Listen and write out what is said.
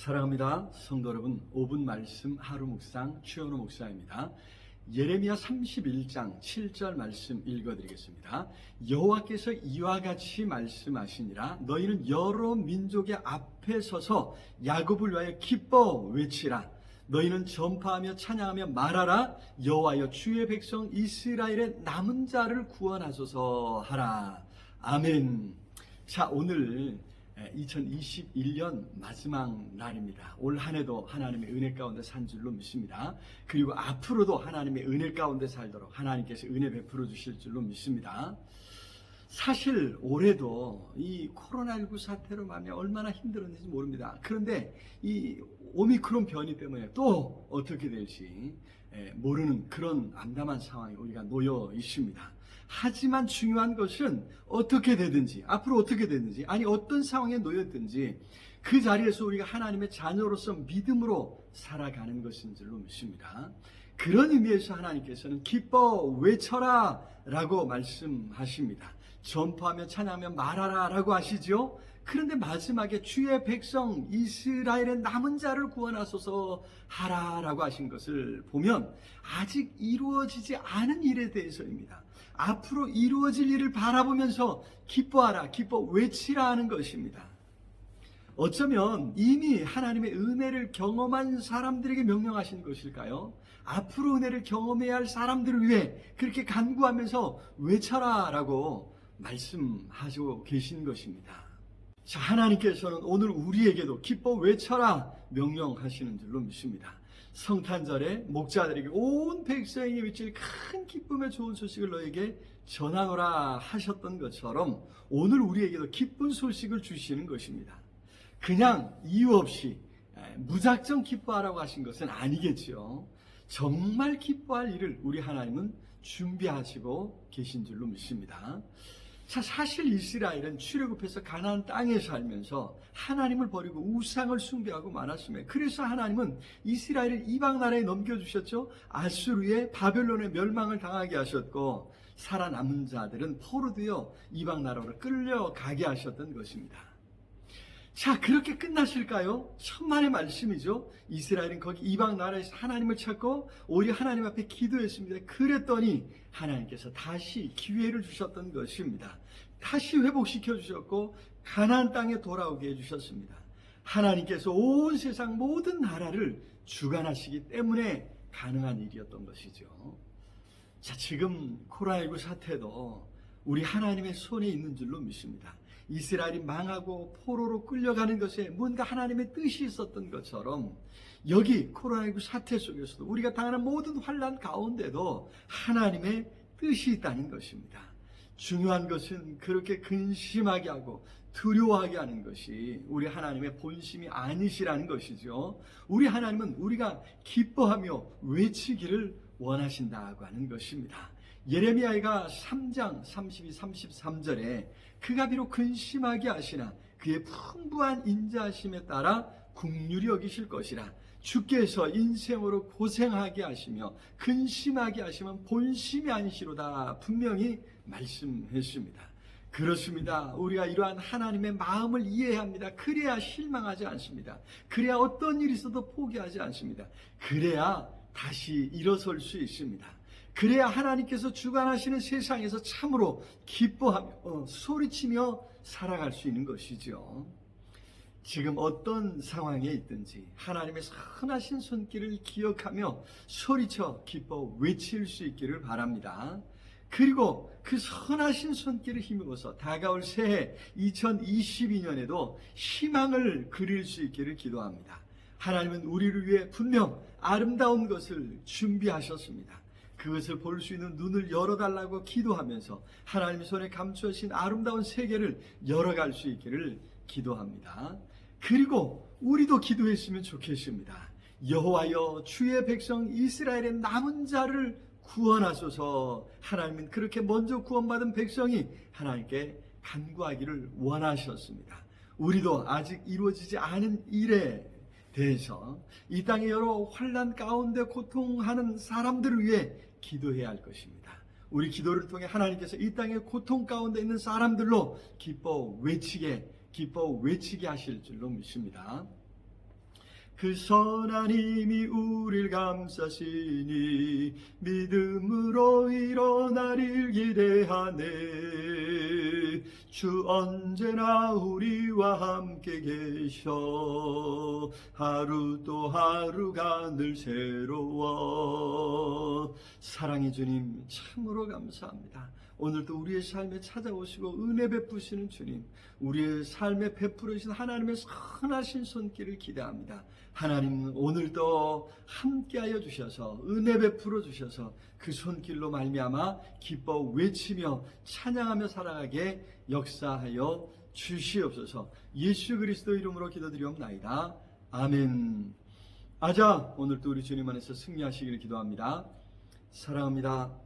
사랑합니다. 성도 여러분, 5분 말씀 하루 묵상 최현우 목사입니다. 예레미야 31장 7절 말씀 읽어드리겠습니다. 여호와께서 이와 같이 말씀하시니라. 너희는 여러 민족의 앞에 서서 야곱을 위하여 기뻐 외치라. 너희는 전파하며 찬양하며 말하라. 여호와여 주의 백성 이스라엘의 남은 자를 구원하소서 하라. 아멘. 자, 오늘 2021년 마지막 날입니다. 올 한 해도 하나님의 은혜 가운데 산 줄로 믿습니다. 그리고 앞으로도 하나님의 은혜 가운데 살도록 하나님께서 은혜 베풀어 주실 줄로 믿습니다. 사실 올해도 이 코로나19 사태로 말미암아 얼마나 힘들었는지 모릅니다. 그런데 이 오미크론 변이 때문에 또 어떻게 될지 모르는 그런 암담한 상황에 우리가 놓여 있습니다. 하지만 중요한 것은 어떻게 되든지, 앞으로 어떻게 되든지, 아니 어떤 상황에 놓였든지 그 자리에서 우리가 하나님의 자녀로서 믿음으로 살아가는 것인 줄로 믿습니다. 그런 의미에서 하나님께서는 기뻐 외쳐라 라고 말씀하십니다. 전파하며 찬양하며 말하라 라고 하시죠. 그런데 마지막에 주의 백성 이스라엘의 남은 자를 구원하소서 하라라고 하신 것을 보면 아직 이루어지지 않은 일에 대해서입니다. 앞으로 이루어질 일을 바라보면서 기뻐하라, 기뻐 외치라 하는 것입니다. 어쩌면 이미 하나님의 은혜를 경험한 사람들에게 명령하신 것일까요? 앞으로 은혜를 경험해야 할 사람들을 위해 그렇게 간구하면서 외쳐라라고 말씀하시고 계신 것입니다. 자, 하나님께서는 오늘 우리에게도 기뻐 외쳐라 명령하시는 줄로 믿습니다. 성탄절에 목자들에게 온 백성에게 미칠 큰 기쁨의 좋은 소식을 너에게 전하노라 하셨던 것처럼 오늘 우리에게도 기쁜 소식을 주시는 것입니다. 그냥 이유 없이 무작정 기뻐하라고 하신 것은 아니겠죠. 정말 기뻐할 일을 우리 하나님은 준비하시고 계신 줄로 믿습니다. 자, 사실 이스라엘은 출애굽해서 가나안 땅에 살면서 하나님을 버리고 우상을 숭배하고 많았습니다. 그래서 하나님은 이스라엘을 이방 나라에 넘겨주셨죠. 아수르의 바벨론의 멸망을 당하게 하셨고 살아남은 자들은 포로되어 이방 나라로 끌려가게 하셨던 것입니다. 자, 그렇게 끝나실까요? 천만의 말씀이죠. 이스라엘은 거기 이방 나라에서 하나님을 찾고 오히려 하나님 앞에 기도했습니다. 그랬더니 하나님께서 다시 기회를 주셨던 것입니다. 다시 회복시켜 주셨고 가나안 땅에 돌아오게 해주셨습니다. 하나님께서 온 세상 모든 나라를 주관하시기 때문에 가능한 일이었던 것이죠. 자, 지금 코로나19 사태도 우리 하나님의 손에 있는 줄로 믿습니다. 이스라엘이 망하고 포로로 끌려가는 것에 뭔가 하나님의 뜻이 있었던 것처럼 여기 코로나19 사태 속에서도 우리가 당하는 모든 환난 가운데도 하나님의 뜻이 있다는 것입니다. 중요한 것은 그렇게 근심하게 하고 두려워하게 하는 것이 우리 하나님의 본심이 아니시라는 것이죠. 우리 하나님은 우리가 기뻐하며 외치기를 원하신다고 하는 것입니다. 예레미야가 3장 32, 33절에 그가 비록 근심하게 하시나 그의 풍부한 인자하심에 따라 긍휼히 여기실 것이라. 주께서 인생으로 고생하게 하시며 근심하게 하시면 본심이 아니시로다 분명히 말씀했습니다. 그렇습니다. 우리가 이러한 하나님의 마음을 이해해야 합니다. 그래야 실망하지 않습니다. 그래야 어떤 일이 있어도 포기하지 않습니다. 그래야 다시 일어설 수 있습니다. 그래야 하나님께서 주관하시는 세상에서 참으로 기뻐하며 소리치며 살아갈 수 있는 것이죠. 지금 어떤 상황에 있든지 하나님의 선하신 손길을 기억하며 소리쳐 기뻐 외칠 수 있기를 바랍니다. 그리고 그 선하신 손길을 힘입어서 다가올 새해 2022년에도 희망을 그릴 수 있기를 기도합니다. 하나님은 우리를 위해 분명 아름다운 것을 준비하셨습니다. 그것을 볼 수 있는 눈을 열어달라고 기도하면서 하나님의 손에 감추어진 아름다운 세계를 열어갈 수 있기를 기도합니다. 그리고 우리도 기도했으면 좋겠습니다. 여호와여 주의 백성 이스라엘의 남은 자를 구원하소서. 하나님은 그렇게 먼저 구원받은 백성이 하나님께 간구하기를 원하셨습니다. 우리도 아직 이루어지지 않은 일에 대해서 이 땅의 여러 환난 가운데 고통하는 사람들을 위해 기도해야 할 것입니다. 우리 기도를 통해 하나님께서 이 땅의 고통 가운데 있는 사람들로 기뻐 외치게 하실 줄로 믿습니다. 그 선한 힘이 우릴 감싸시니 믿음으로 일어나릴 기대하네. 주 언제나 우리와 함께 계셔 하루 또 하루가 늘 새로워. 사랑의 주님 참으로 감사합니다. 오늘도 우리의 삶에 찾아오시고 은혜 베푸시는 주님, 우리의 삶에 베풀으신 하나님의 선하신 손길을 기대합니다. 하나님 오늘도 함께하여 주셔서 은혜 베풀어 주셔서 그 손길로 말미암아 기뻐 외치며 찬양하며 살아가게 역사하여 주시옵소서. 예수 그리스도 이름으로 기도드리옵나이다. 아멘. 아자, 오늘도 우리 주님 안에서 승리하시기를 기도합니다. 사랑합니다.